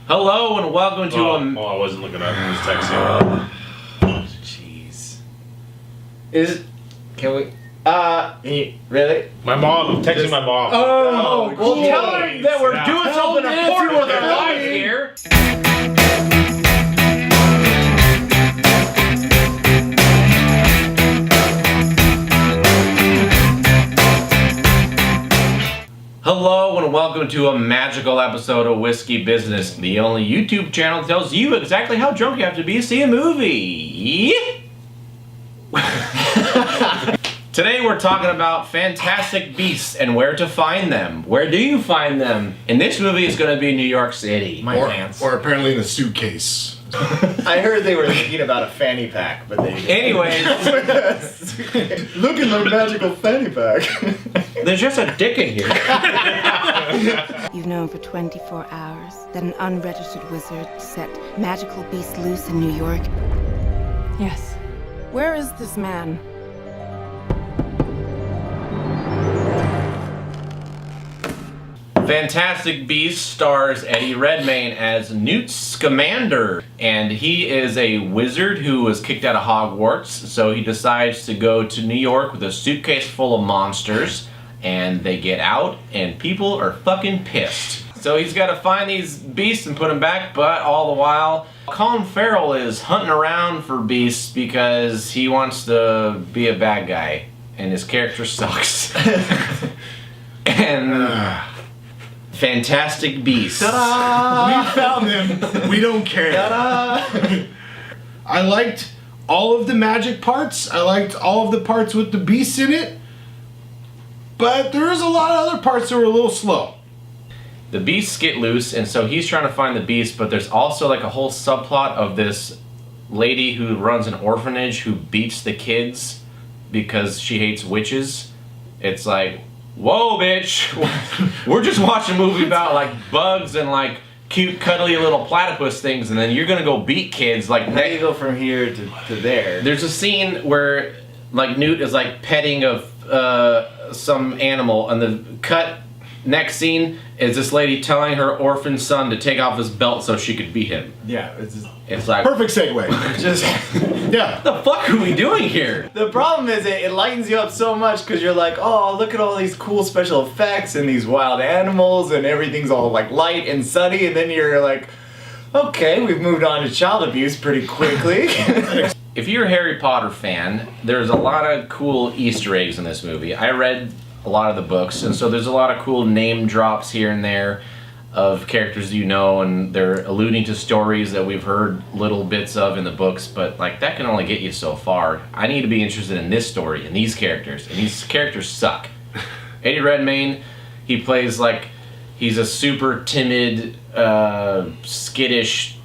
Hello and welcome to I wasn't looking up. I was texting. Jeez. Really? My mom. I'm texting my mom. Oh, cool. tell her that we're Yeah. doing something important with our lives here. Hello and welcome to a magical episode of Whiskey Business, the only YouTube channel that tells you exactly how drunk you have to be to see a movie. Today we're talking about fantastic beasts and where to find them. Where do you find them? In this movie, it's going to be New York City. My pants. Or apparently in a suitcase. I heard they were thinking about a fanny pack, but they Anyways, look in the magical fanny pack. there's just a dick in here. You've known for 24 hours that an unregistered wizard set magical beasts loose in New York. Yes. Where is this man? Fantastic Beasts stars Eddie Redmayne as Newt Scamander, and he is a wizard who was kicked out of Hogwarts, so he decides to go to New York with a suitcase full of monsters, and they get out, and people are fucking pissed. So he's got to find these beasts and put them back, but all the while, Colin Farrell is hunting around for beasts because he wants to be a bad guy, and his character sucks. And... Fantastic Beasts. We found them. We don't care. I liked all of the magic parts. I liked all of the parts with the beasts in it. But there is a lot of other parts that were a little slow. The beasts get loose, and so he's trying to find the beast, but there's also like a whole subplot of this lady who runs an orphanage who beats the kids because she hates witches. It's like, whoa, bitch! We're just watching a movie about like bugs and like cute, cuddly little platypus things, and then you're gonna go beat kids. Like, How do you go from here to there? there's a scene where like Newt is like petting some animal, and the next scene is this lady telling her orphan son to take off his belt so she could beat him. Yeah, it's just, It's like, Perfect segue. Yeah. what the fuck are we doing here? the problem is it lightens you up so much because you're like, oh, look at all these cool special effects and these wild animals and everything's all like light and sunny, and then you're like, okay, we've moved on to child abuse pretty quickly. If you're a Harry Potter fan, there's a lot of cool Easter eggs in this movie. I read a lot of the books, and so there's a lot of cool name drops here and there of characters you know, and they're alluding to stories that we've heard little bits of in the books, but like that can only get you so far. I need to be interested in this story and these characters suck. Eddie Redmayne, he plays like he's a super timid, skittish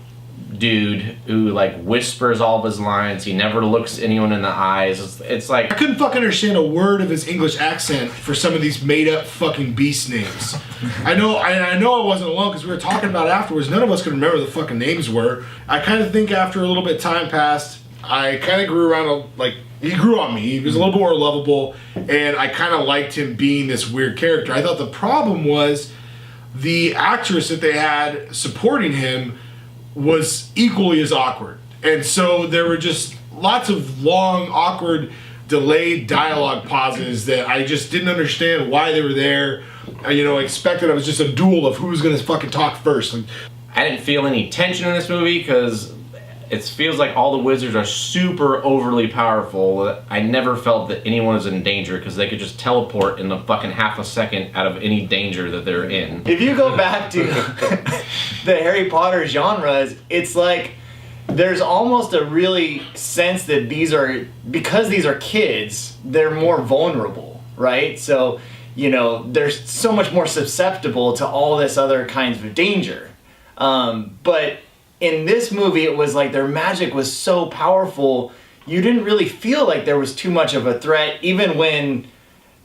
dude who like whispers all of his lines. He never looks anyone in the eyes. It's like, I couldn't fucking understand a word of his English accent for some of these made up fucking beast names. I know I wasn't alone because we were talking about it afterwards. None of us could remember what the fucking names were. I kind of think after a little bit of time passed, I kind of grew around, he grew on me. He was a little bit more lovable, and I kind of liked him being this weird character. I thought the problem was the actress that they had supporting him was equally as awkward. And so there were just lots of long, awkward, delayed dialogue pauses that I just didn't understand why they were there. I expected it was just a duel of who's gonna fucking talk first. I didn't feel any tension in this movie because it feels like all the wizards are super overly powerful. I never felt that anyone was in danger because they could just teleport in a fucking half a second out of any danger that they're in. If you go back to the Harry Potter genres, it's like there's almost a really sense that because these are kids, they're more vulnerable, right? So, they're so much more susceptible to all this other kinds of danger. But in this movie, it was like their magic was so powerful, you didn't really feel like there was too much of a threat, even when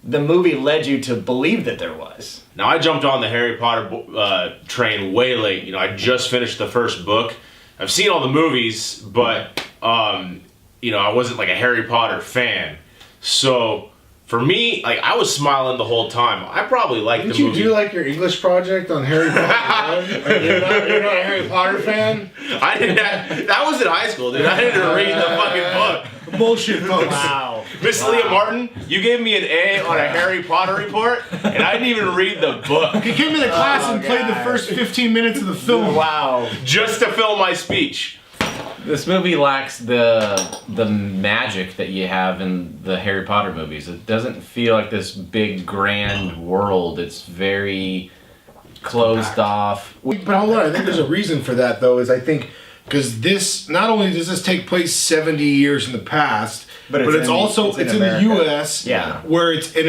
the movie led you to believe that there was. Now, I jumped on the Harry Potter train way late. I just finished the first book. I've seen all the movies, but, I wasn't like a Harry Potter fan. So For me, like I was smiling the whole time. I probably liked Didn't the you movie. do like your English project on Harry Potter? Like, you're not a Harry Potter fan? I didn't. That was in high school, dude. I didn't read the fucking book. Bullshit, folks. Wow. Miss Leah Martin, you gave me an A on a Harry Potter report, and I didn't even read the book He came into class and played the God. first 15 minutes of the film. Wow. just to film my speech. This movie lacks the magic that you have in the Harry Potter movies. It doesn't feel like this big grand world. It's very closed off. But hold on, I think there's a reason for that, though, is I think because this, not only does this take place 70 years in the past, But but it's it's in- also, it's in it's in the America. U.S., Yeah. where it's in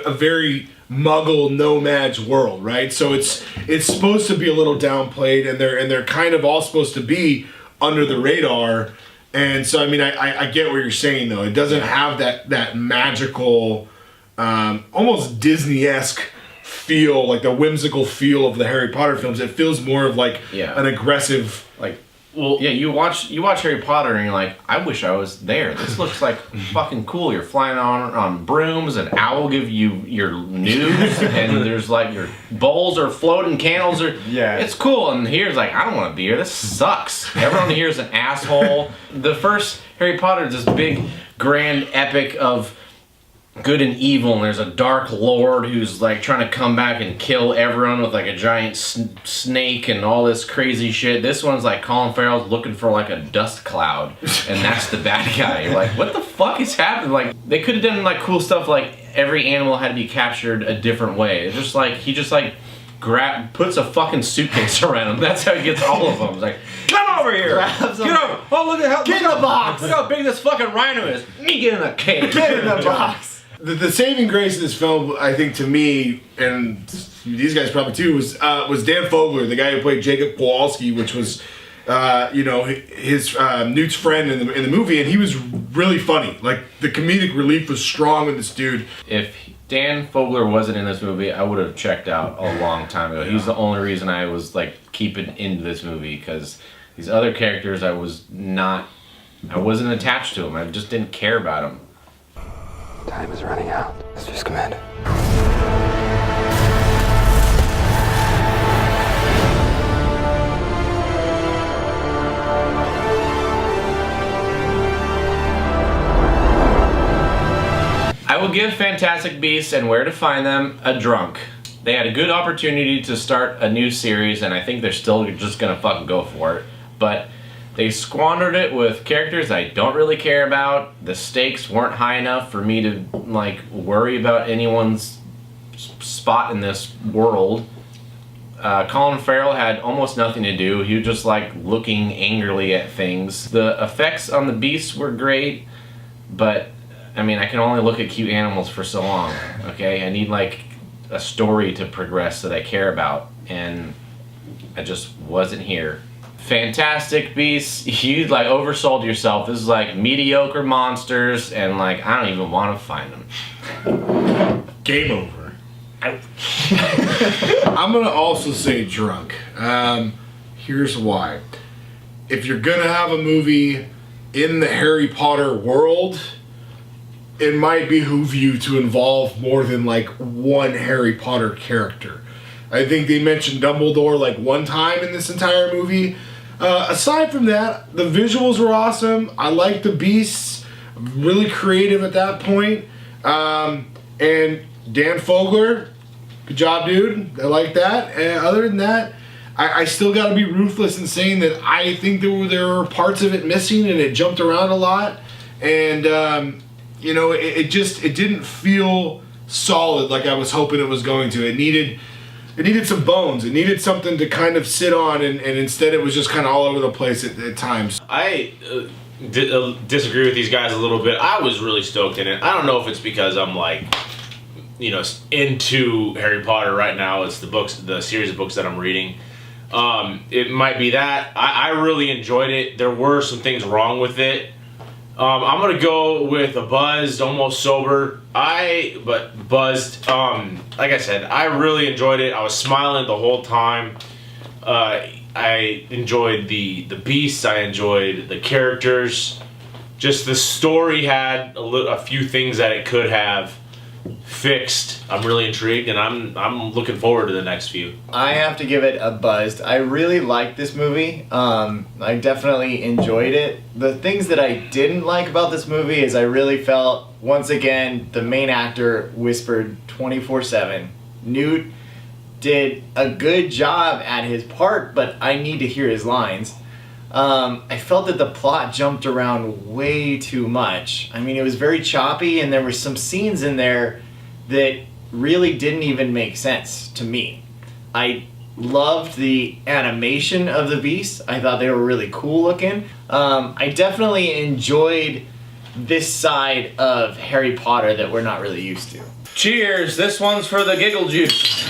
a very muggle nomads world, right? So it's supposed to be a little downplayed, and they're kind of all supposed to be under the radar. And so, I mean, I get what you're saying, though. It doesn't have that magical, almost Disney-esque feel, like the whimsical feel of the Harry Potter films. It feels more of like Yeah. an aggressive. Like, well, yeah, you watch Harry Potter and you're like, I wish I was there. This looks like fucking cool. You're flying on brooms, an owl give you your news, and there's like your bowls are floating, candles are. Yeah. It's cool. And here's like, I don't want to be here. This sucks. Everyone here is an asshole. The first Harry Potter is this big, grand epic of good and evil, and there's a dark lord who's like trying to come back and kill everyone with like a giant snake and all this crazy shit. This one's like Colin Farrell's looking for like a dust cloud, and that's the bad guy. You're like, what the fuck is happening? Like, they could have done like cool stuff, like every animal had to be captured a different way. It's just like he just like puts a fucking suitcase around him. That's how he gets all of them. It's like, come over here. Grabs them. Get over. Oh, look at how Get in the box. Look how big this fucking rhino is. Me get in the cage. Get in the box. The saving grace of this film, I think, to me, and these guys probably too, was Dan Fogler, the guy who played Jacob Kowalski, which was, his Newt's friend in the movie, and he was really funny. Like, the comedic relief was strong in this dude. If Dan Fogler wasn't in this movie, I would have checked out a long time ago. He's the only reason I was like keeping into this movie, because these other characters I wasn't attached to them. I just didn't care about them. Time is running out. Mr. Scamander. I will give Fantastic Beasts and Where to Find Them a drunk. They had a good opportunity to start a new series, and I think they're still just gonna fucking go for it. But they squandered it with characters I don't really care about. The stakes weren't high enough for me to like worry about anyone's spot in this world. Colin Farrell had almost nothing to do. He was just like looking angrily at things. The effects on the beasts were great, but I mean, I can only look at cute animals for so long. Okay, I need like a story to progress that I care about, and I just wasn't here. Fantastic Beasts, you like oversold yourself. This is like mediocre monsters, and like I don't even want to find them. Game over. I'm gonna also say drunk. Here's why. If you're gonna have a movie in the Harry Potter world, it might behoove you to involve more than like one Harry Potter character. I think they mentioned Dumbledore like one time in this entire movie. Aside from that, the visuals were awesome. I liked the beasts, really creative at that point. And Dan Fogler, good job, dude. I like that. And other than that, I still got to be ruthless in saying that I think there were parts of it missing, and it jumped around a lot. And it didn't feel solid like I was hoping it was going to. It needed some bones. It needed something to kind of sit on, and instead it was just kind of all over the place at times. I disagree with these guys a little bit. I was really stoked in it. I don't know if it's because I'm like, into Harry Potter right now. It's the series of books that I'm reading. It might be that. I really enjoyed it. There were some things wrong with it. I'm gonna go with a buzzed, almost sober. But buzzed. Like I said, I really enjoyed it. I was smiling the whole time. I enjoyed the beasts. I enjoyed the characters. Just the story had a few things that it could have. fixed. I'm really intrigued, and I'm looking forward to the next few. I have to give it a buzzed. I really liked this movie. I definitely enjoyed it. The things that I didn't like about this movie is I really felt, once again, the main actor whispered 24/7. Newt did a good job at his part, but I need to hear his lines. I felt that the plot jumped around way too much. I mean, it was very choppy, and there were some scenes in there that really didn't even make sense to me. I loved the animation of the beasts. I thought they were really cool looking. I definitely enjoyed this side of Harry Potter that we're not really used to. Cheers! This one's for the giggle juice.